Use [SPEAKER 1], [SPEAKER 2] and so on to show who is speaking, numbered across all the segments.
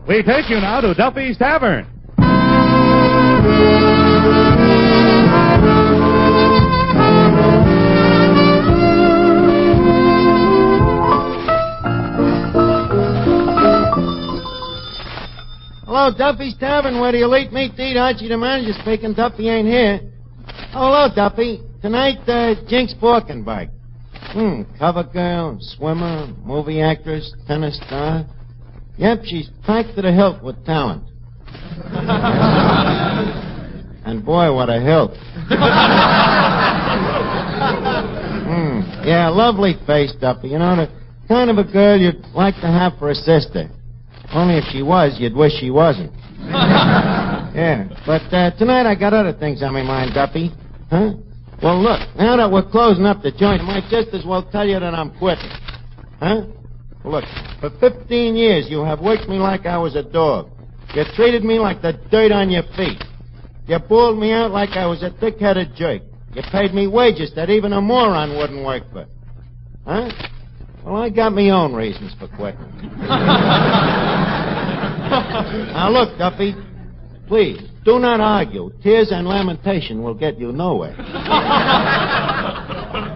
[SPEAKER 1] We take you now to Duffy's Tavern.
[SPEAKER 2] Hello, Duffy's Tavern, where the elite meet to eat. Archie the Manager speaking. Duffy ain't here. Oh, hello, Duffy. Tonight, Jinx Falkenburg. Cover girl, swimmer, movie actress, tennis star. Yep, she's packed to the hilt with talent. And boy, what a hilt. Yeah, lovely face, Duffy. You know, the kind of a girl you'd like to have for a sister. Only if she was, you'd wish she wasn't. Yeah, but tonight I got other things on my mind, Duffy. Huh? Well, look, now that we're closing up the joint, I might just as well tell you that I'm quitting. Huh? Look, for 15 years you have worked me like I was a dog. You treated me like the dirt on your feet. You bawled me out like I was a thick-headed jerk. You paid me wages that even a moron wouldn't work for. Huh? Well, I got me own reasons for quitting. Now, look, Duffy, please, do not argue. Tears and lamentation will get you nowhere.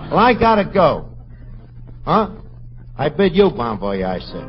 [SPEAKER 2] Well, I gotta go. Huh? I bid you bon voyage, sir.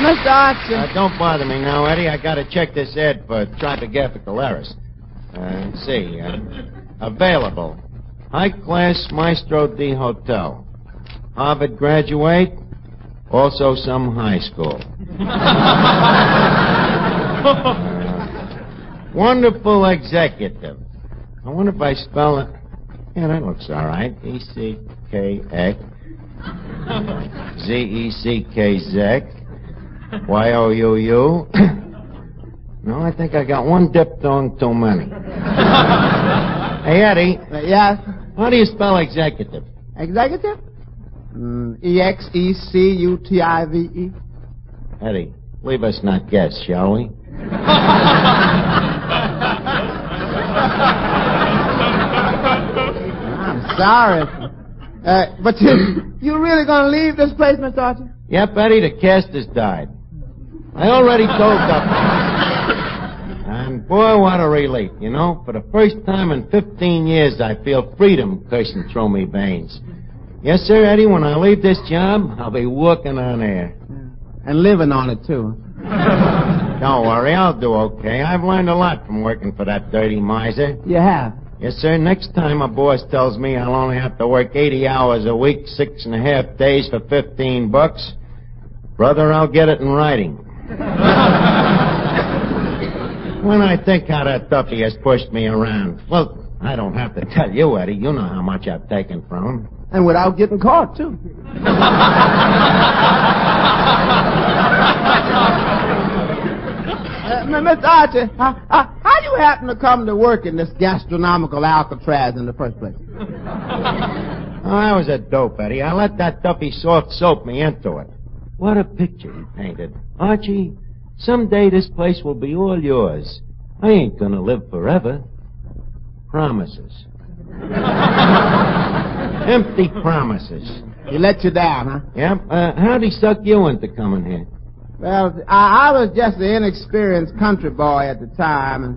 [SPEAKER 3] Mr. Archie.
[SPEAKER 2] Don't bother me now, Eddie. I gotta check this ad for typographical errors. Let's see. Available. High-class Maestro D Hotel. Harvard graduate. Also some high school. Wonderful executive. I wonder if I spell it. Yeah, that looks all right. E-C-K-X. Z-E-C-K-Z. Y-O-U-U. No, I think I got one diphthong too many. Hey, Eddie.
[SPEAKER 3] Yes?
[SPEAKER 2] How do you spell executive?
[SPEAKER 3] Executive? E-X-E-C-U-T-I-V-E.
[SPEAKER 2] Eddie, leave us not guess, shall we?
[SPEAKER 3] I'm sorry. But you really gonna leave this place, Mr. Archie?
[SPEAKER 2] Yep, Eddie, the cast has died. I already told Duffy. And boy, what a relief, you know. For the first time in 15 years, I feel freedom coursing through me veins. Yes, sir, Eddie, when I leave this job, I'll be walking on air.
[SPEAKER 3] And living on it, too.
[SPEAKER 2] Don't worry, I'll do okay. I've learned a lot from working for that dirty miser.
[SPEAKER 3] You have?
[SPEAKER 2] Yes, sir. Next time a boss tells me I'll only have to work 80 hours a week, 6.5 days for $15, brother, I'll get it in writing. When I think how that Duffy has pushed me around, well, I don't have to tell you, Eddie. You know how much I've taken from him.
[SPEAKER 3] And without getting caught, too. Mr. Archie, how you happen to come to work in this gastronomical Alcatraz in the first place?
[SPEAKER 2] I was a dope, Eddie. I let that Duffy soft soap me into it. What a picture he painted. Archie, someday this place will be all yours. I ain't gonna live forever. Promises. Empty promises.
[SPEAKER 3] He let you down, huh?
[SPEAKER 2] Yep. How'd he suck you into coming here?
[SPEAKER 3] Well, I was just an inexperienced country boy at the time, and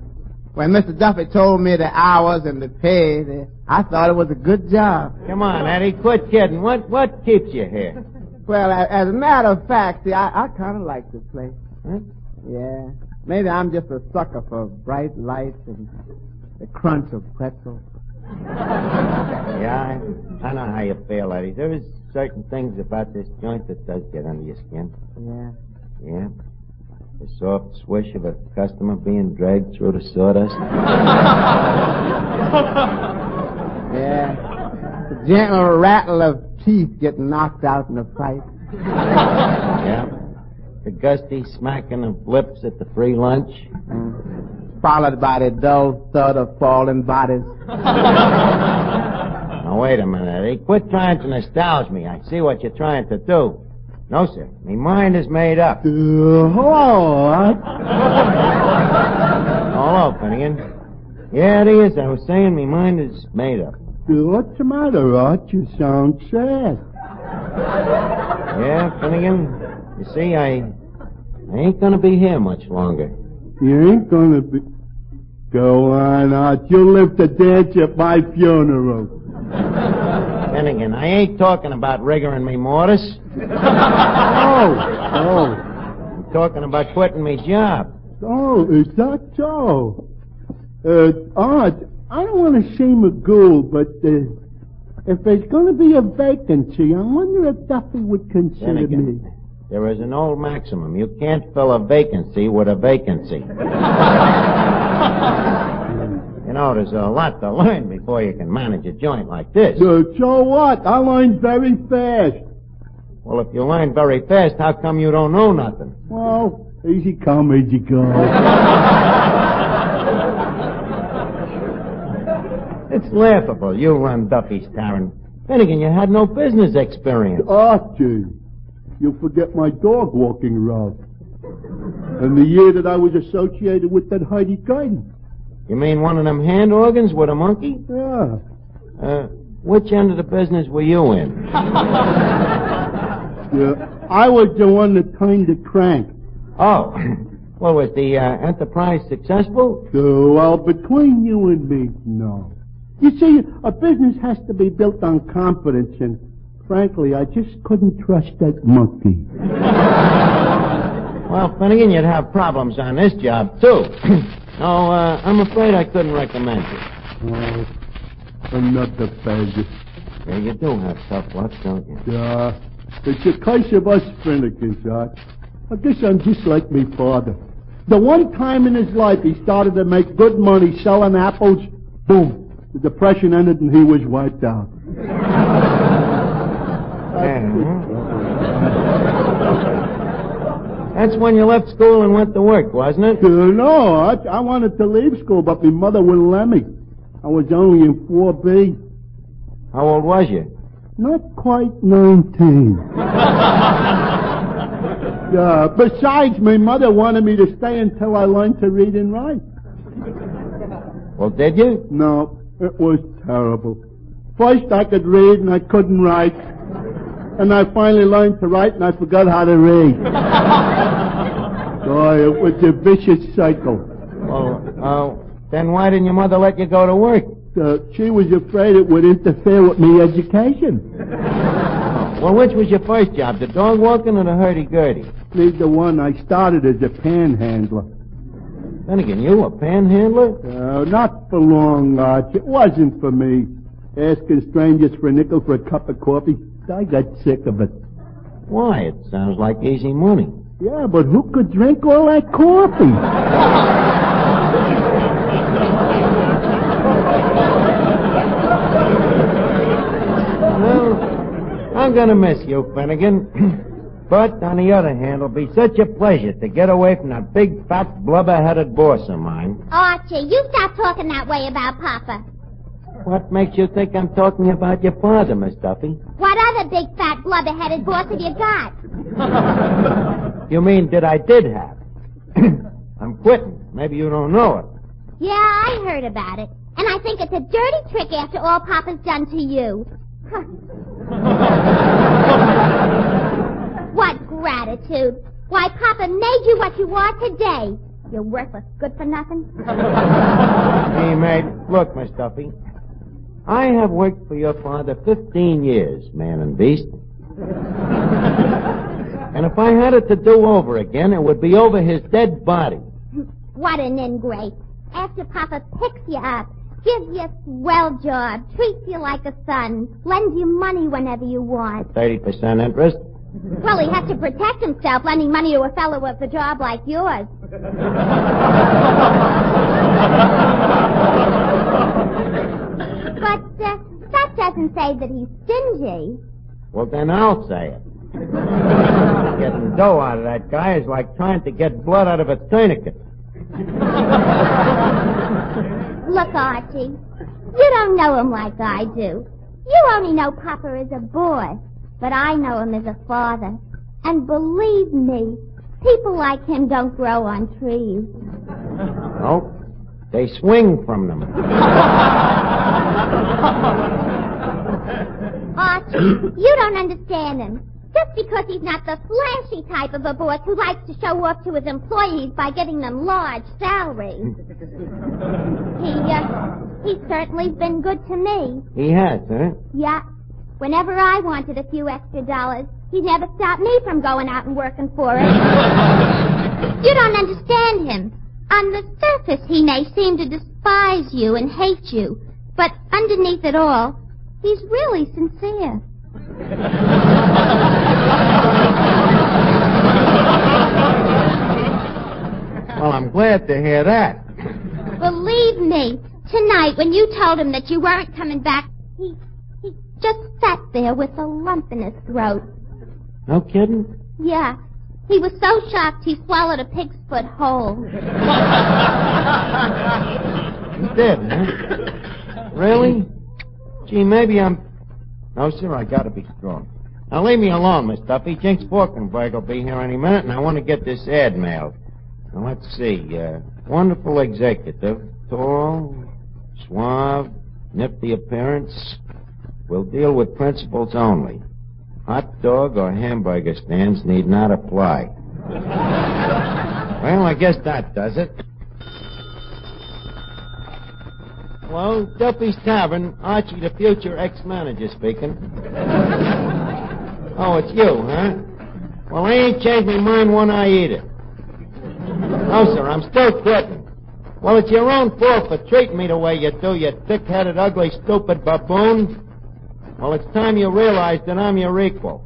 [SPEAKER 3] when Mr. Duffy told me the hours and the pay, I thought it was a good job.
[SPEAKER 2] Come on, Eddie, quit kidding. What keeps you here?
[SPEAKER 3] Well, as a matter of fact, see, I kind of like this place.
[SPEAKER 2] Huh?
[SPEAKER 3] Yeah. Maybe I'm just a sucker for bright lights and the crunch of pretzels.
[SPEAKER 2] Yeah, I know how you feel, Eddie. There is certain things about this joint that does get under your skin.
[SPEAKER 3] Yeah.
[SPEAKER 2] Yeah. The soft swish of a customer being dragged through the sawdust.
[SPEAKER 3] Yeah. The gentle rattle of teeth getting knocked out in a fight.
[SPEAKER 2] Yeah. The gusty smacking of lips at the free lunch.
[SPEAKER 3] Followed by the dull thud of falling bodies.
[SPEAKER 2] Now, wait a minute, Eddie. Quit trying to nostalgize me. I see what you're trying to do. No, sir. My mind is made up. Hello, Finnegan. Yeah, it is. I was saying my mind is made up.
[SPEAKER 4] What's the matter, Arch? You sound sad.
[SPEAKER 2] Yeah, Finnegan. You see, I ain't gonna be here much longer.
[SPEAKER 4] You ain't gonna be... Go on, Arch. You'll live to dance at my funeral.
[SPEAKER 2] Finnegan, I ain't talking about Rigger and me mortis.
[SPEAKER 4] Oh.
[SPEAKER 2] I'm talking about quitting me job.
[SPEAKER 4] Oh, is that so? Arch, I don't want to shame a ghoul, but if there's going to be a vacancy, I wonder if Duffy would consider
[SPEAKER 2] Finnegan,
[SPEAKER 4] me.
[SPEAKER 2] there is an old maximum. You can't fill a vacancy with a vacancy. You know, there's a lot to learn before you can manage a joint like this.
[SPEAKER 4] So what? I learned very fast.
[SPEAKER 2] Well, if you learn very fast, how come you don't know nothing?
[SPEAKER 4] Well, easy come, easy go.
[SPEAKER 2] It's laughable. You run Duffy's Tavern. Finnegan, you had no business experience.
[SPEAKER 4] Archie, you forget my dog walking route. And the year that I was associated with that Heidi Gardner.
[SPEAKER 2] You mean one of them hand organs with a monkey?
[SPEAKER 4] Yeah.
[SPEAKER 2] Which end of the business were you in?
[SPEAKER 4] Yeah. I was the one that turned the crank.
[SPEAKER 2] Oh. Well, was the enterprise successful?
[SPEAKER 4] Well, between you and me, no. You see, a business has to be built on confidence, and frankly, I just couldn't trust that monkey.
[SPEAKER 2] Well, Finnegan, you'd have problems on this job, too. No, I'm afraid I couldn't recommend you.
[SPEAKER 4] Oh, another beggar.
[SPEAKER 2] Yeah, you do have tough luck, don't you?
[SPEAKER 4] Yeah. It's a case of us Finnegans, Art. I guess I'm just like me father. The one time in his life he started to make good money selling apples, boom. The Depression ended and he was wiped out.
[SPEAKER 2] That's when you left school and went to work, wasn't it?
[SPEAKER 4] No, I wanted to leave school, but my mother wouldn't let me. I was only in 4B.
[SPEAKER 2] How old was you?
[SPEAKER 4] Not quite 19. Besides, my mother wanted me to stay until I learned to read and write.
[SPEAKER 2] Well, did you?
[SPEAKER 4] No, it was terrible. First I could read and I couldn't write. And I finally learned to write and I forgot how to read. Boy, it was a vicious cycle.
[SPEAKER 2] Well, Oh, then why didn't your mother let you go to work?
[SPEAKER 4] She was afraid it would interfere with me education.
[SPEAKER 2] Well, which was your first job, the dog walking or the hurdy-gurdy?
[SPEAKER 4] Neither one. I started as a panhandler.
[SPEAKER 2] Then again, you a panhandler?
[SPEAKER 4] Not for long, Arch. It wasn't for me. Asking strangers for a nickel for a cup of coffee, I got sick of it.
[SPEAKER 2] Why? It sounds like easy money.
[SPEAKER 4] Yeah, but who could drink all that coffee?
[SPEAKER 2] Well, I'm going to miss you, Finnegan. But, on the other hand, it'll be such a pleasure to get away from that big, fat, blubber-headed boss of mine.
[SPEAKER 5] Archie, you stop talking that way about Papa.
[SPEAKER 2] What makes you think I'm talking about your father, Miss Duffy?
[SPEAKER 5] What other big, fat, blubber-headed boss have you got?
[SPEAKER 2] You mean did have? I'm quitting. Maybe you don't know it.
[SPEAKER 5] Yeah, I heard about it. And I think it's a dirty trick after all Papa's done to you. What gratitude? Why, Papa made you what you are today. You're worthless, good for nothing.
[SPEAKER 2] Hey, mate, look, Miss Duffy. I have worked for your father 15 years, man and beast. And if I had it to do over again, it would be over his dead body.
[SPEAKER 5] What an ingrate. After Papa picks you up, gives you a swell job, treats you like a son, lends you money whenever you want.
[SPEAKER 2] 30% interest?
[SPEAKER 5] Well, he has to protect himself, lending money to a fellow with a job like yours. But that doesn't say that he's stingy.
[SPEAKER 2] Well, then I'll say it. Getting dough out of that guy is like trying to get blood out of a tourniquet.
[SPEAKER 5] Look, Archie, you don't know him like I do. You only know Papa as a boy, but I know him as a father. And believe me, people like him don't grow on trees.
[SPEAKER 2] Oh, they swing from them.
[SPEAKER 5] Archie, you don't understand him. Just because he's not the flashy type of a boss who likes to show off to his employees by giving them large salaries. He's certainly been good to me.
[SPEAKER 2] He has, huh?
[SPEAKER 5] Yeah. Whenever I wanted a few extra dollars, he never stopped me from going out and working for it. You don't understand him. On the surface, he may seem to despise you and hate you, but underneath it all, he's really sincere.
[SPEAKER 2] Well, I'm glad to hear that.
[SPEAKER 5] Believe me, tonight when you told him that you weren't coming back, he just sat there with a lump in his throat.
[SPEAKER 2] No kidding?
[SPEAKER 5] Yeah. He was so shocked he swallowed a pig's foot whole.
[SPEAKER 2] He did, huh? Really? Gee, maybe I'm... No, sir, I gotta be strong. Now, leave me alone, Miss Duffy. Jinx Falkenburg will be here any minute, and I want to get this ad mailed. Now, let's see. Wonderful executive. Tall, suave, nifty appearance. Will deal with principals only. Hot dog or hamburger stands need not apply. Well, I guess that does it. Hello, Duffy's Tavern. Archie, the future ex-manager speaking. Oh, it's you, huh? Well, I ain't changed my mind one eye either. No, sir, I'm still quitting. Well, it's your own fault for treating me the way you do, you thick-headed, ugly, stupid baboon. Well, it's time you realize that I'm your equal.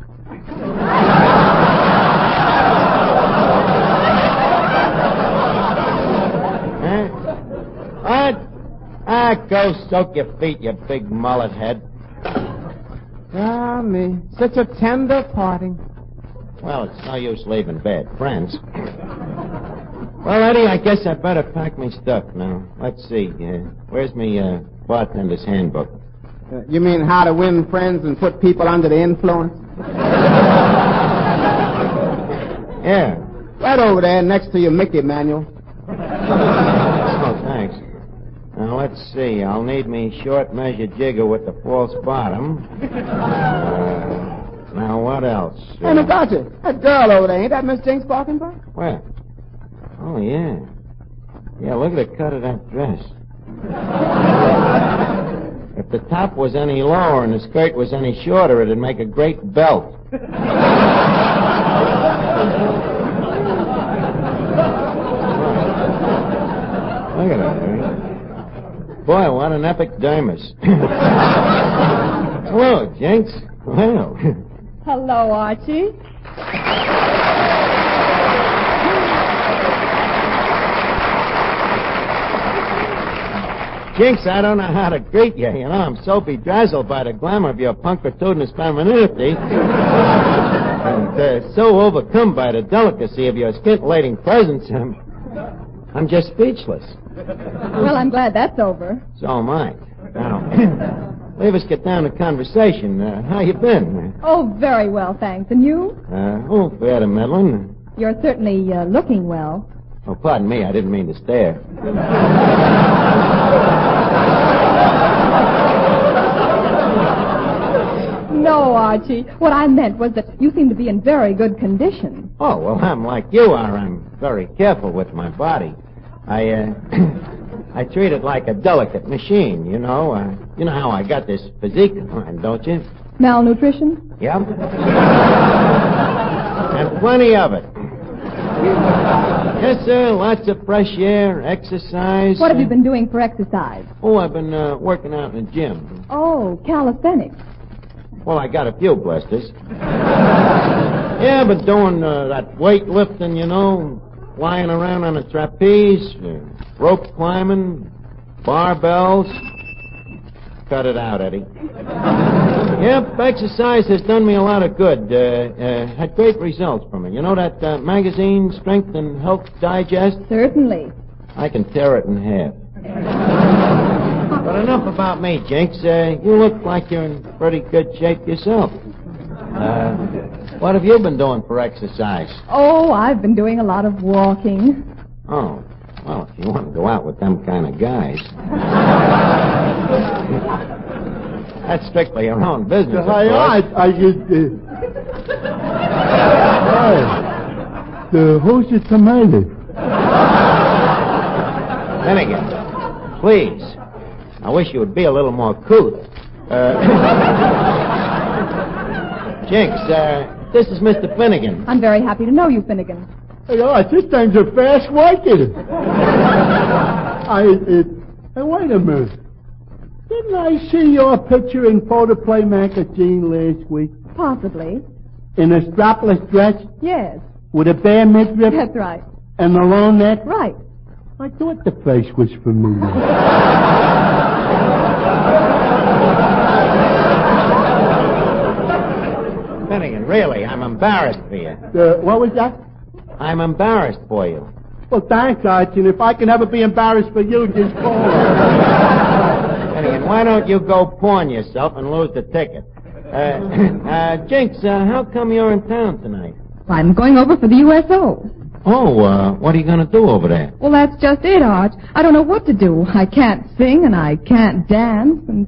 [SPEAKER 2] Huh? What? Ah, go soak your feet, you big mullet head.
[SPEAKER 3] Ah, me. Such a tender parting.
[SPEAKER 2] Well, it's no use leaving bad friends. Well, Eddie, I guess I better pack my stuff now. Let's see. Where's my bartender's handbook?
[SPEAKER 3] You mean how to win friends and put people under the influence?
[SPEAKER 2] Yeah.
[SPEAKER 3] Right over there next to your Mickey manual.
[SPEAKER 2] Oh, thanks. Now, let's see. I'll need me short measure jigger with the false bottom. Now, what else?
[SPEAKER 3] Hey, Miss Archie, that girl over there, ain't that Miss Jinx Falkenburg?
[SPEAKER 2] Where? Oh, yeah. Yeah, look at the cut of that dress. If the top was any lower and the skirt was any shorter, it'd make a great belt. Look at that, eh? Boy, what an epidermis. Hello, Jinx. Well.
[SPEAKER 6] Hello, Archie.
[SPEAKER 2] Jinx, I don't know how to greet you. You know, I'm so bedazzled by the glamour of your punctilious femininity and so overcome by the delicacy of your scintillating presence, I'm just speechless.
[SPEAKER 6] Well, I'm glad that's over.
[SPEAKER 2] So am I. Now, leave us get down to conversation. How you been?
[SPEAKER 6] Oh, very well, thanks. And you?
[SPEAKER 2] Fair to meddling.
[SPEAKER 6] You're certainly looking well.
[SPEAKER 2] Oh, pardon me, I didn't mean to stare.
[SPEAKER 6] No, Archie. What I meant was that you seem to be in very good condition.
[SPEAKER 2] Oh, well, I'm like you are. I'm very careful with my body. I treat it like a delicate machine, you know. You know how I got this physique of mine, don't you?
[SPEAKER 6] Malnutrition?
[SPEAKER 2] Yep. And plenty of it. Yes, sir. Lots of fresh air, exercise.
[SPEAKER 6] What have you been doing for exercise?
[SPEAKER 2] Oh, I've been working out in the gym.
[SPEAKER 6] Oh, calisthenics.
[SPEAKER 2] Well, I got a few blisters. Yeah, but doing that weightlifting, you know, flying around on a trapeze, rope climbing, barbells. Cut it out, Eddie. Yep, exercise has done me a lot of good. Had great results from it. You know that magazine, Strength and Health Digest?
[SPEAKER 6] Certainly.
[SPEAKER 2] I can tear it in half. But enough about me, Jinx. You look like you're in pretty good shape yourself. What have you been doing for exercise?
[SPEAKER 6] Oh, I've been doing a lot of walking.
[SPEAKER 2] Oh, well, if you want to go out with them kind of guys. That's strictly your own business, of course.
[SPEAKER 4] Who's your tomato?
[SPEAKER 2] Finnegan, please. I wish you would be a little more couth. Jinx, this is Mr. Finnegan.
[SPEAKER 6] I'm very happy to know you, Finnegan.
[SPEAKER 4] Hey, this thing's a fast working. Hey, wait a minute. Didn't I see your picture in Photoplay magazine last week?
[SPEAKER 6] Possibly.
[SPEAKER 4] In a strapless dress?
[SPEAKER 6] Yes.
[SPEAKER 4] With a bare midriff?
[SPEAKER 6] That's right.
[SPEAKER 4] And a long neck?
[SPEAKER 6] Right.
[SPEAKER 4] I thought the face was familiar.
[SPEAKER 2] Finnegan, really, I'm embarrassed for you.
[SPEAKER 4] What was that?
[SPEAKER 2] I'm embarrassed for you.
[SPEAKER 4] Well, thanks, Archie. And if I can ever be embarrassed for you, just call.
[SPEAKER 2] Finnegan, why don't you go pawn yourself and lose the ticket? Jinx, how come you're in town tonight?
[SPEAKER 6] I'm going over for the USO.
[SPEAKER 2] Oh, what are you going to do over there?
[SPEAKER 6] Well, that's just it, Arch. I don't know what to do. I can't sing and I can't dance and...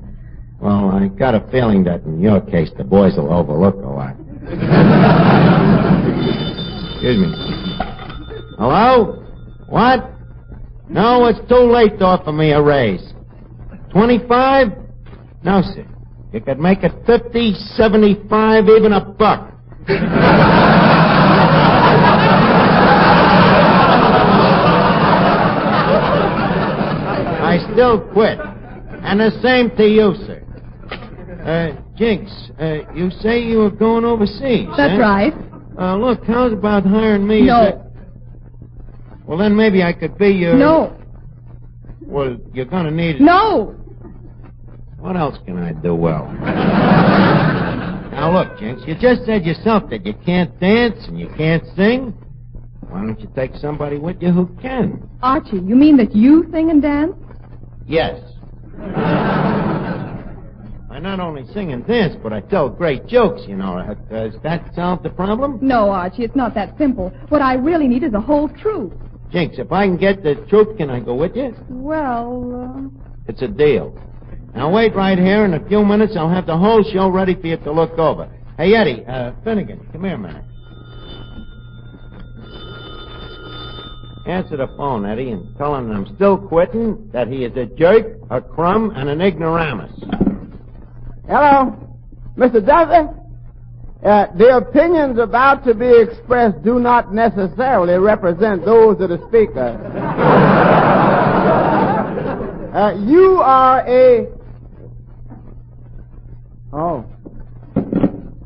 [SPEAKER 2] Well, I got a feeling that in your case the boys will overlook a lot. Excuse me. Hello? What? No, it's too late to offer me a raise. 25? No, sir. You could make it 50, 75, even a buck. I still quit. And the same to you, sir. Jinx, you say you were going overseas,
[SPEAKER 6] That's right.
[SPEAKER 2] Look, how's about hiring me?
[SPEAKER 6] No.
[SPEAKER 2] Well, then maybe I could be your...
[SPEAKER 6] No.
[SPEAKER 2] Well, you're going to need...
[SPEAKER 6] No.
[SPEAKER 2] What else can I do well? Now, look, Jinx, you just said yourself that you can't dance and you can't sing. Why don't you take somebody with you who can?
[SPEAKER 6] Archie, you mean that you sing and dance?
[SPEAKER 2] Yes. I not only sing and dance, but I tell great jokes, you know. Does that solve the problem?
[SPEAKER 6] No, Archie, it's not that simple. What I really need is the whole truth.
[SPEAKER 2] Jinx, if I can get the truth, can I go with you?
[SPEAKER 6] Well,
[SPEAKER 2] It's a deal. Now, wait right here. In a few minutes, I'll have the whole show ready for you to look over. Hey, Eddie, Finnegan, come here a minute. Answer the phone, Eddie, and tell him I'm still quitting, that he is a jerk, a crumb, and an ignoramus.
[SPEAKER 3] Hello, Mr. Duffy? The opinions about to be expressed do not necessarily represent those of the speaker. You are a... Oh.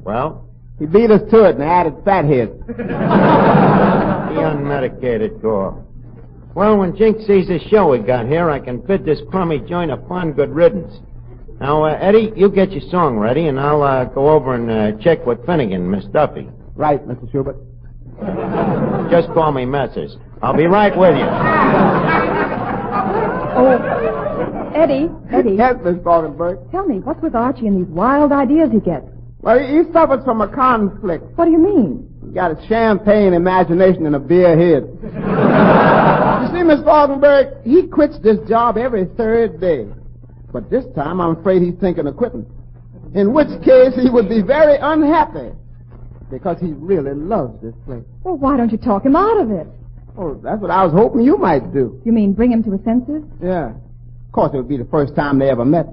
[SPEAKER 2] Well?
[SPEAKER 3] He beat us to it and added fathead.
[SPEAKER 2] The unmedicated gore. Well, when Jinx sees this show we got here, I can bid this crummy joint a fond good riddance. Now, Eddie, you get your song ready, and I'll go over and check with Finnegan, Miss Duffy.
[SPEAKER 3] Right, Mr. Schubert.
[SPEAKER 2] Just call me Messrs. I'll be right with you.
[SPEAKER 6] Oh, Eddie.
[SPEAKER 3] Yes, Miss Falkenburg.
[SPEAKER 6] Tell me, what's with Archie and these wild ideas he gets?
[SPEAKER 3] Well, he suffers from a conflict.
[SPEAKER 6] What do you mean?
[SPEAKER 3] He got a champagne imagination and a beer head. You see, Miss Falkenburg, he quits this job every third day. But this time, I'm afraid he's thinking of quitting. In which case, he would be very unhappy. Because he really loves this place.
[SPEAKER 6] Well, why don't you talk him out of it?
[SPEAKER 3] Oh, that's what I was hoping you might do.
[SPEAKER 6] You mean bring him to his senses?
[SPEAKER 3] Yeah. Of course, it would be the first time they ever met.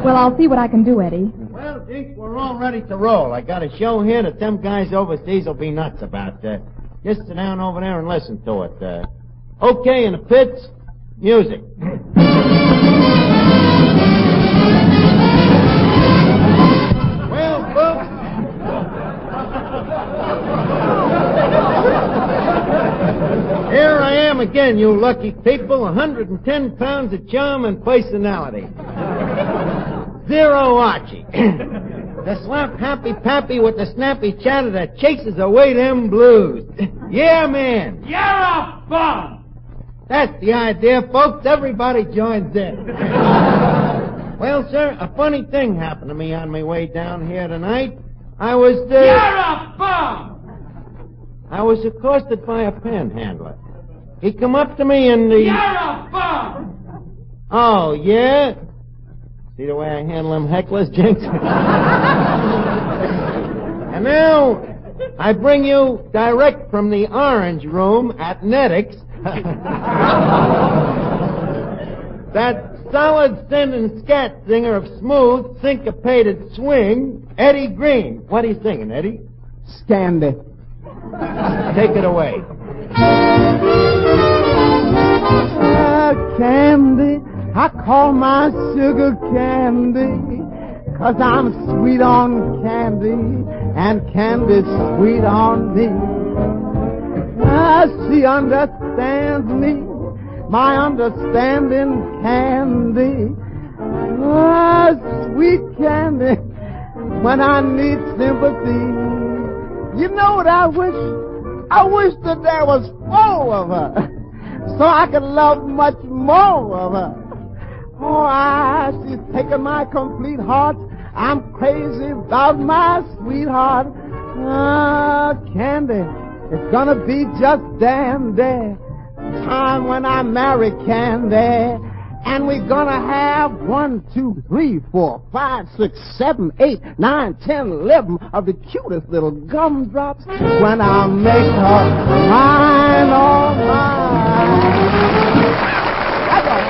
[SPEAKER 6] Well, I'll see what I can do, Eddie.
[SPEAKER 2] Well, Jinx, we're all ready to roll. I got a show here that them guys overseas will be nuts about. Just sit down over there and listen to it. Okay, in the pits, music. Well, folks. Here I am again, you lucky people. 110 pounds of charm and personality. Zero Archie. The slap happy pappy with the snappy chatter that chases away them blues. Yeah, man.
[SPEAKER 7] You're a bum!
[SPEAKER 2] That's the idea, folks. Everybody joins in. Well, sir, a funny thing happened to me on my way down here tonight. I was
[SPEAKER 7] You're a bum!
[SPEAKER 2] I was accosted by a panhandler. He come up to me and
[SPEAKER 7] You're a bum!
[SPEAKER 2] Oh, yeah? See the way I handle them hecklers, Jinx? And now, I bring you direct from the Orange Room at Netix that solid sending scat singer of smooth, syncopated swing, Eddie Green. What are you singing, Eddie?
[SPEAKER 3] Scandal.
[SPEAKER 2] Take it away.
[SPEAKER 3] Candy, I call my sugar candy, 'cause I'm sweet on candy, and candy's sweet on me. She understands me, my understanding candy. Sweet candy, when I need sympathy. You know what I wish? I wish that there was 4 of her, so I could love much more of her. Oh, she's taken my complete heart. I'm crazy about my sweetheart. Candy, it's gonna be just dandy. Time when I marry Candy. And we're gonna have 1, 2, 3, 4, 5, 6, 7, 8, 9, 10, 11 of the cutest little gumdrops when I make her mine, all mine. That's all.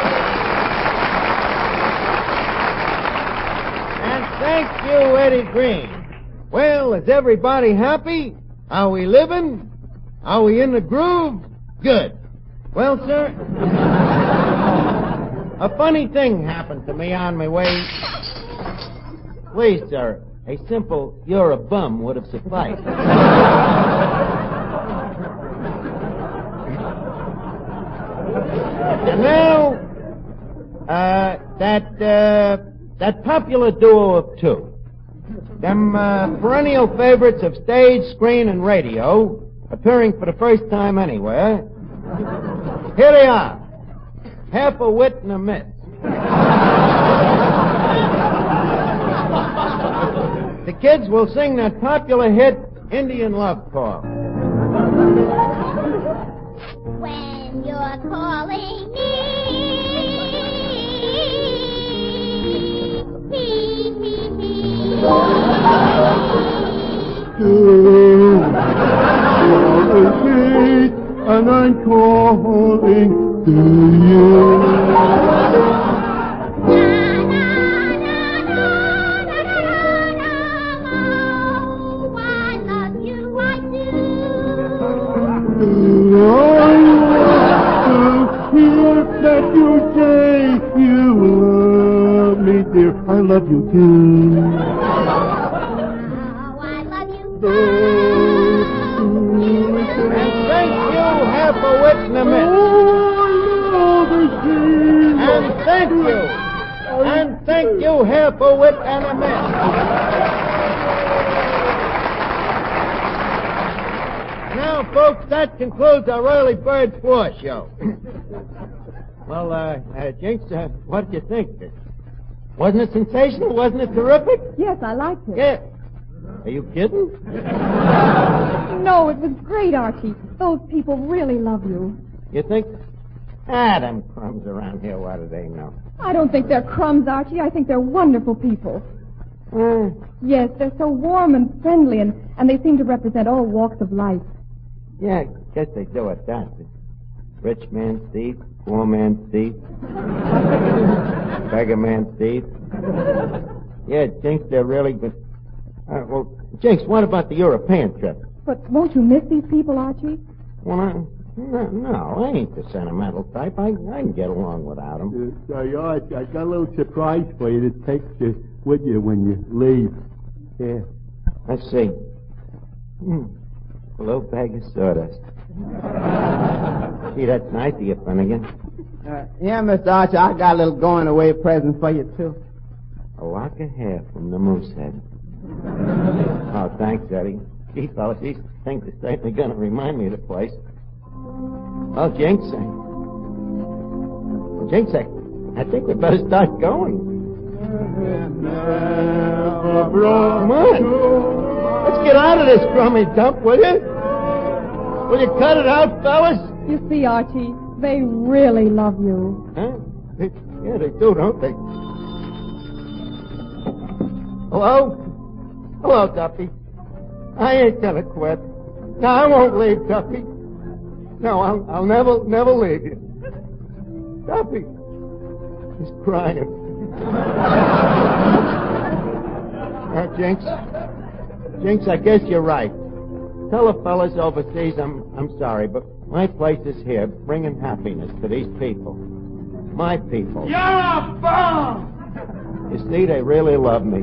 [SPEAKER 2] And thank you, Eddie Green. Well, is everybody happy? Are we living? Are we in the groove? Good. Well, sir, a funny thing happened to me on my way. Please, sir, a simple "you're a bum" would have sufficed. And now, that popular duo of 2, them perennial favorites of stage, screen, and radio, appearing for the first time anywhere. Here they are. Half a wit and a miss. The kids will sing that popular hit, Indian Love Call.
[SPEAKER 5] When you're calling me,
[SPEAKER 4] and I'm calling to you. That you say you love me, dear. I love you too.
[SPEAKER 5] Oh, I love you too.
[SPEAKER 2] And thank you, half a wit and a miss. And thank you. And thank you, half a wit and a miss. Now, folks, that concludes our early bird floor show. Well, Jinx, what did you think? Wasn't it sensational? Wasn't it terrific?
[SPEAKER 6] Yes, I liked it.
[SPEAKER 2] Yeah. Are you kidding?
[SPEAKER 6] No, it was great, Archie. Those people really love you.
[SPEAKER 2] You think? Them crumbs around here, what do they know?
[SPEAKER 6] I don't think they're crumbs, Archie. I think they're wonderful people. Yes, they're so warm and friendly, and they seem to represent all walks of life.
[SPEAKER 2] Yeah, I guess they do at that. Rich man's thief, poor man's thief, beggar man's thief. Yeah, Jinx, they're really good. Well, Jinx, what about the European trip?
[SPEAKER 6] But won't you miss these people, Archie?
[SPEAKER 2] Well, no, I ain't the sentimental type. I can get along without them.
[SPEAKER 4] Arch, I got a little surprise for you to take with you when you leave. Yeah.
[SPEAKER 2] Let's see. A little bag of sawdust. Gee, that's nice of you, Finnegan.
[SPEAKER 3] Yeah, Mr. Archer, I got a little going-away present for you, too.
[SPEAKER 2] A lock of hair from the Moosehead. Oh, thanks, Eddie. Gee, fellas, these things are certainly going to remind me of the place. Well, Jinx, I think we better start going. Come on. Let's get out of this crummy dump, will you? Will you cut it out, fellas?
[SPEAKER 6] You see, Archie, they really love you.
[SPEAKER 2] Huh? Yeah, they do, don't they? Hello? Hello, Duffy. I ain't gonna quit. No, I won't leave, Duffy. No, I'll never leave you. Duffy. He's crying. Jinx, I guess you're right. Tell the fellas overseas I'm sorry, but my place is here, bringing happiness to these people. My people.
[SPEAKER 7] You're a bum!
[SPEAKER 2] You see, they really love me.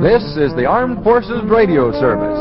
[SPEAKER 8] This is the Armed Forces Radio Service.